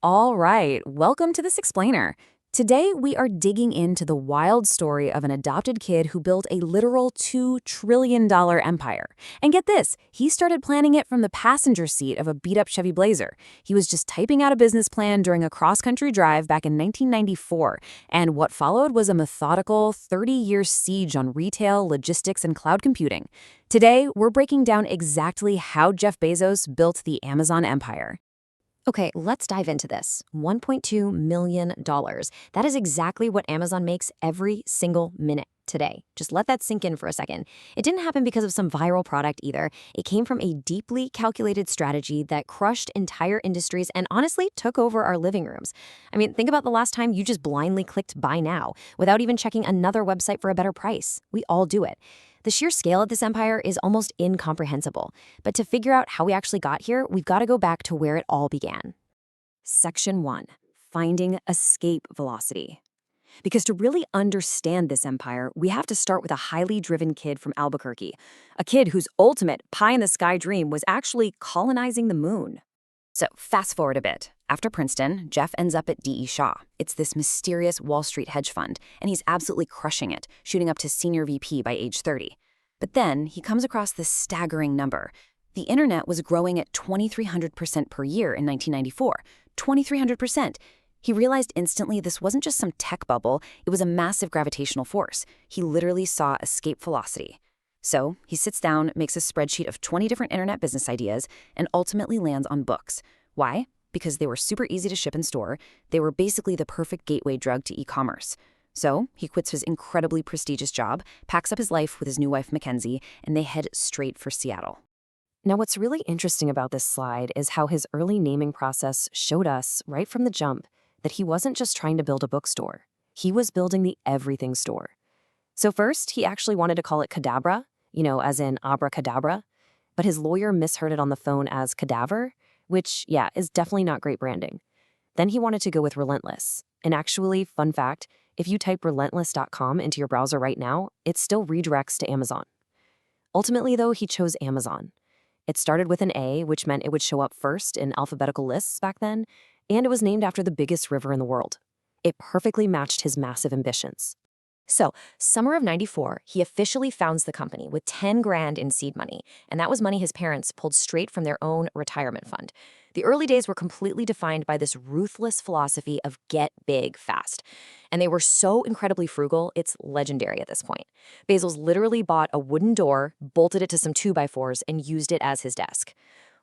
All right, welcome to this explainer. Today, we are digging into the wild story of an adopted kid who built a literal $2 trillion empire. And get this, he started planning it from the passenger seat of a beat-up Chevy Blazer. He was just typing out a business plan during a cross-country drive back in 1994, and what followed was a methodical 30-year siege on retail, logistics, and cloud computing. Today, we're breaking down exactly how Jeff Bezos built the Amazon empire. Okay, let's dive into this. $1.2 million. That is exactly what Amazon makes every single minute today. Just let that sink in for a second. It didn't happen because of some viral product either. It came from a deeply calculated strategy that crushed entire industries and honestly took over our living rooms. I mean, think about the last time you just blindly clicked buy now without even checking another website for a better price. We all do it. The sheer scale of this empire is almost incomprehensible. But to figure out how we actually got here, we've got to go back to where it all began. Section 1. Finding escape velocity. Because to really understand this empire, we have to start with a highly driven kid from Albuquerque, a kid whose ultimate pie-in-the-sky dream was actually colonizing the moon. So fast forward a bit. After Princeton, Jeff ends up at D.E. Shaw. It's this mysterious Wall Street hedge fund, and he's absolutely crushing it, shooting up to senior VP by age 30. But then he comes across this staggering number. The internet was growing at 2,300% per year in 1994. 2,300%. He realized instantly this wasn't just some tech bubble, it was a massive gravitational force. He literally saw escape velocity. So he sits down, makes a spreadsheet of 20 different internet business ideas, and ultimately lands on books. Why? Because they were super easy to ship and store. They were basically the perfect gateway drug to e-commerce. So he quits his incredibly prestigious job, packs up his life with his new wife, Mackenzie, and they head straight for Seattle. Now, what's really interesting about this slide is how his early naming process showed us, right from the jump, that he wasn't just trying to build a bookstore. He was building the everything store. So first, he actually wanted to call it Cadabra, as in abracadabra, but his lawyer misheard it on the phone as cadaver, which, is definitely not great branding. Then he wanted to go with Relentless. And actually, fun fact, if you type relentless.com into your browser right now, it still redirects to Amazon. Ultimately, though, he chose Amazon. It started with an A, which meant it would show up first in alphabetical lists back then, and it was named after the biggest river in the world. It perfectly matched his massive ambitions. So, summer of '94, he officially founds the company with 10 grand in seed money, and that was money his parents pulled straight from their own retirement fund. The early days were completely defined by this ruthless philosophy of get big fast. And they were so incredibly frugal, it's legendary at this point. Bezos literally bought a wooden door, bolted it to some 2x4s, and used it as his desk.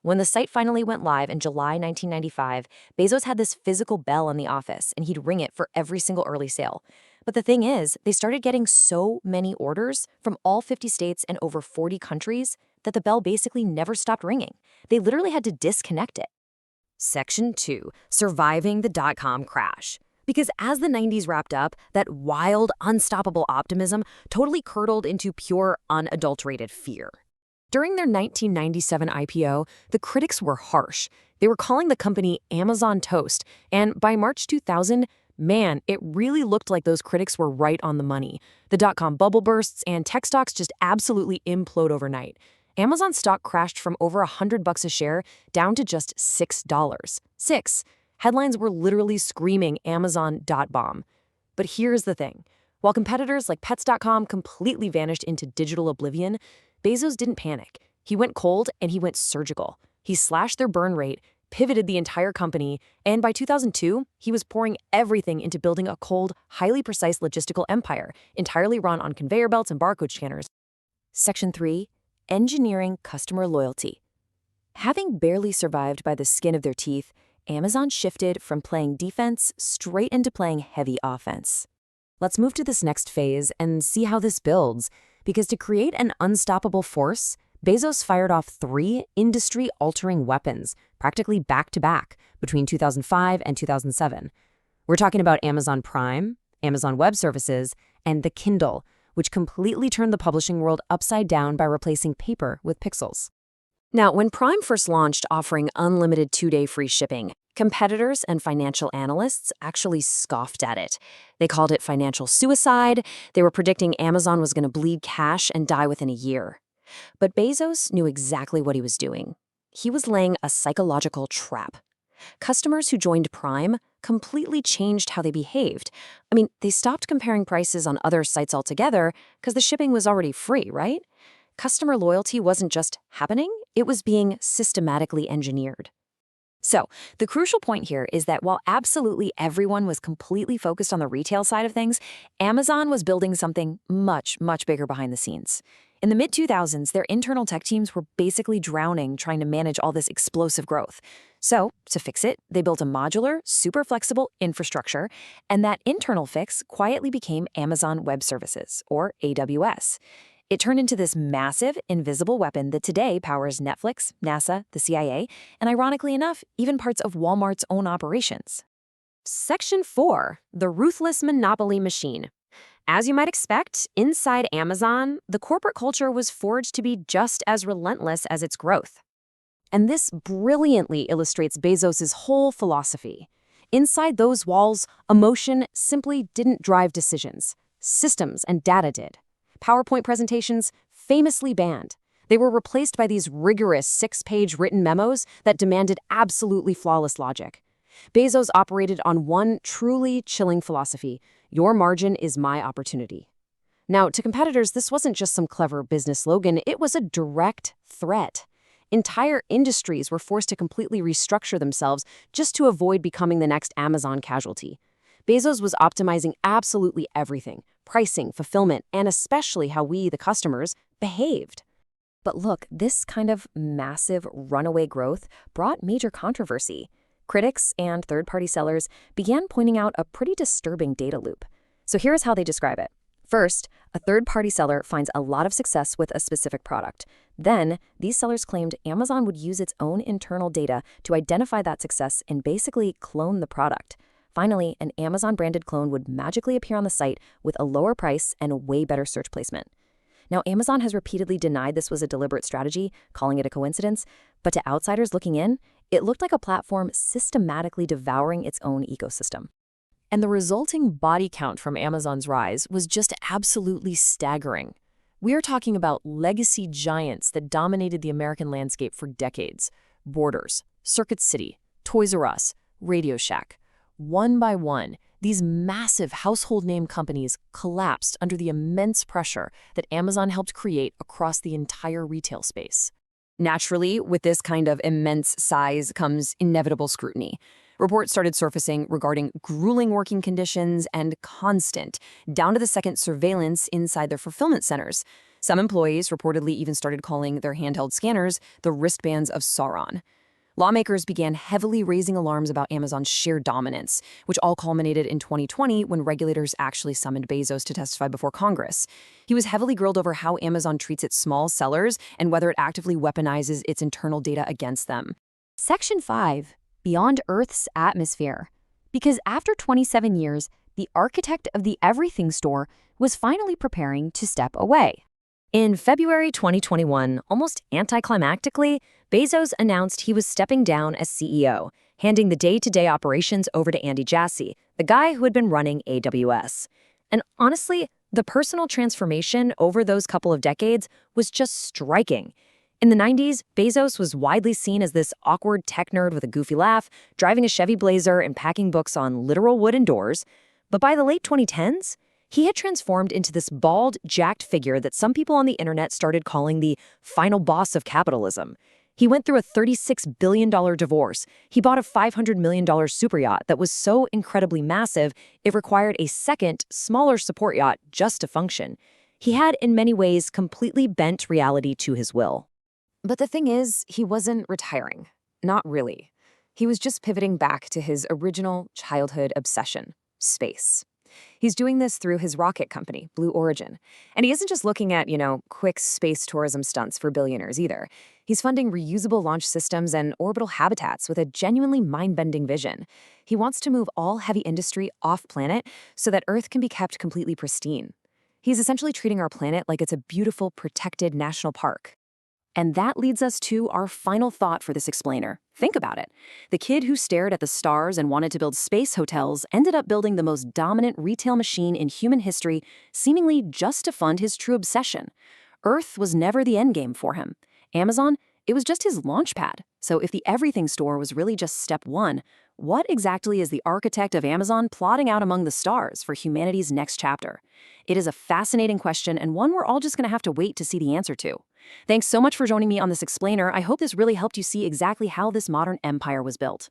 When the site finally went live in July 1995, Bezos had this physical bell in the office, and he'd ring it for every single early sale. But the thing is, they started getting so many orders from all 50 states and over 40 countries that the bell basically never stopped ringing. They literally had to disconnect it. Section 2. Surviving the dot-com crash. Because as the 90s wrapped up, that wild, unstoppable optimism totally curdled into pure, unadulterated fear. During their 1997 IPO, the critics were harsh. They were calling the company Amazon Toast, and by March 2000, man, it really looked like those critics were right on the money. The dot-com bubble bursts and tech stocks just absolutely implode overnight. Amazon stock crashed from over $100 a share down to just $6. Six. Headlines were literally screaming Amazon.bomb. But here's the thing. While competitors like Pets.com completely vanished into digital oblivion, Bezos didn't panic. He went cold and he went surgical. He slashed their burn rate, pivoted the entire company, and by 2002, he was pouring everything into building a cold, highly precise logistical empire, entirely run on conveyor belts and barcode scanners. Section 3. Engineering customer loyalty. Having barely survived by the skin of their teeth, Amazon shifted from playing defense straight into playing heavy offense. Let's move to this next phase and see how this builds, because to create an unstoppable force, Bezos fired off 3 industry-altering weapons, practically back-to-back, between 2005 and 2007. We're talking about Amazon Prime, Amazon Web Services, and the Kindle, which completely turned the publishing world upside down by replacing paper with pixels. Now, when Prime first launched offering unlimited 2-day free shipping, competitors and financial analysts actually scoffed at it. They called it financial suicide. They were predicting Amazon was going to bleed cash and die within a year. But Bezos knew exactly what he was doing. He was laying a psychological trap. Customers who joined Prime completely changed how they behaved. I mean, they stopped comparing prices on other sites altogether because the shipping was already free, right? Customer loyalty wasn't just happening, it was being systematically engineered. So, the crucial point here is that while absolutely everyone was completely focused on the retail side of things, Amazon was building something much, much bigger behind the scenes. In the mid-2000s, their internal tech teams were basically drowning trying to manage all this explosive growth. So, to fix it, they built a modular, super flexible infrastructure, and that internal fix quietly became Amazon Web Services, or AWS. It turned into this massive, invisible weapon that today powers Netflix, NASA, the CIA, and ironically enough, even parts of Walmart's own operations. Section 4. The Ruthless Monopoly Machine. As you might expect, inside Amazon, the corporate culture was forged to be just as relentless as its growth. And this brilliantly illustrates Bezos' whole philosophy. Inside those walls, emotion simply didn't drive decisions. Systems and data did. PowerPoint presentations famously banned. They were replaced by these rigorous 6-page written memos that demanded absolutely flawless logic. Bezos operated on one truly chilling philosophy: your margin is my opportunity. Now, to competitors, this wasn't just some clever business slogan, it was a direct threat. Entire industries were forced to completely restructure themselves just to avoid becoming the next Amazon casualty. Bezos was optimizing absolutely everything: pricing, fulfillment, and especially how we, the customers, behaved. But look, this kind of massive runaway growth brought major controversy. Critics and third-party sellers began pointing out a pretty disturbing data loop. So here's how they describe it. First, a third-party seller finds a lot of success with a specific product. Then, these sellers claimed Amazon would use its own internal data to identify that success and basically clone the product. Finally, an Amazon-branded clone would magically appear on the site with a lower price and a way better search placement. Now, Amazon has repeatedly denied this was a deliberate strategy, calling it a coincidence, but to outsiders looking in, it looked like a platform systematically devouring its own ecosystem. And the resulting body count from Amazon's rise was just absolutely staggering. We are talking about legacy giants that dominated the American landscape for decades: Borders, Circuit City, Toys R Us, Radio Shack. One by one, these massive household name companies collapsed under the immense pressure that Amazon helped create across the entire retail space. Naturally, with this kind of immense size comes inevitable scrutiny. Reports started surfacing regarding grueling working conditions and constant, down-to-the-second surveillance inside their fulfillment centers. Some employees reportedly even started calling their handheld scanners the wristbands of Sauron. Lawmakers began heavily raising alarms about Amazon's sheer dominance, which all culminated in 2020 when regulators actually summoned Bezos to testify before Congress. He was heavily grilled over how Amazon treats its small sellers and whether it actively weaponizes its internal data against them. Section 5. Beyond Earth's Atmosphere. Because after 27 years, the architect of the Everything Store was finally preparing to step away. In February 2021, almost anticlimactically, Bezos announced he was stepping down as CEO, handing the day-to-day operations over to Andy Jassy, the guy who had been running AWS. And honestly, the personal transformation over those couple of decades was just striking. In the 90s, Bezos was widely seen as this awkward tech nerd with a goofy laugh, driving a Chevy Blazer and packing books on literal wooden doors. But by the late 2010s, he had transformed into this bald, jacked figure that some people on the internet started calling the final boss of capitalism. He went through a $36 billion divorce. He bought a $500 million super yacht that was so incredibly massive, it required a second, smaller support yacht just to function. He had, in many ways, completely bent reality to his will. But the thing is, he wasn't retiring. Not really. He was just pivoting back to his original childhood obsession: space. He's doing this through his rocket company, Blue Origin. And he isn't just looking at, quick space tourism stunts for billionaires either. He's funding reusable launch systems and orbital habitats with a genuinely mind-bending vision. He wants to move all heavy industry off-planet so that Earth can be kept completely pristine. He's essentially treating our planet like it's a beautiful, protected national park. And that leads us to our final thought for this explainer. Think about it. The kid who stared at the stars and wanted to build space hotels ended up building the most dominant retail machine in human history, seemingly just to fund his true obsession. Earth was never the endgame for him. Amazon, it was just his launch pad. So if the everything store was really just step one, what exactly is the architect of Amazon plotting out among the stars for humanity's next chapter? It is a fascinating question and one we're all just going to have to wait to see the answer to. Thanks so much for joining me on this explainer. I hope this really helped you see exactly how this modern empire was built.